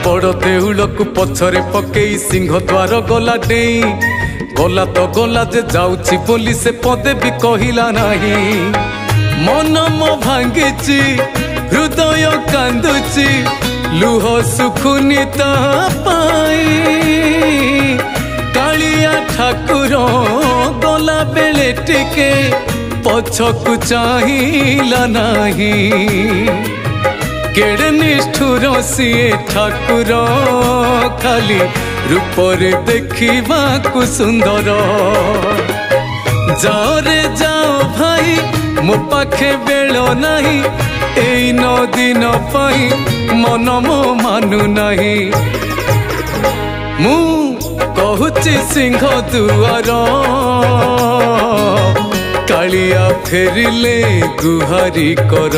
बड़ देउल को पछरे पकई सिंह द्वार गला डेई गला तो गला जे जाउछि बोली से पदे भी कहिला नाही। मन मो भांगिछि हृदय कांदुछि लुह सुखुनी ता पाई। कालिया ठाकुर गला बेले टिके पछकु चाहिला नाही। केड़े निष्ठुर सीए ठाकुर खाली रूपर देखा को सुंदर। जाओ रे जाओ भाई मो पाखे बेल नहीं एई 9 दिन पाई मन मो मानु नहीं। मु कहूची सिंह दुआर कालिया फेरिले गुहारी कर।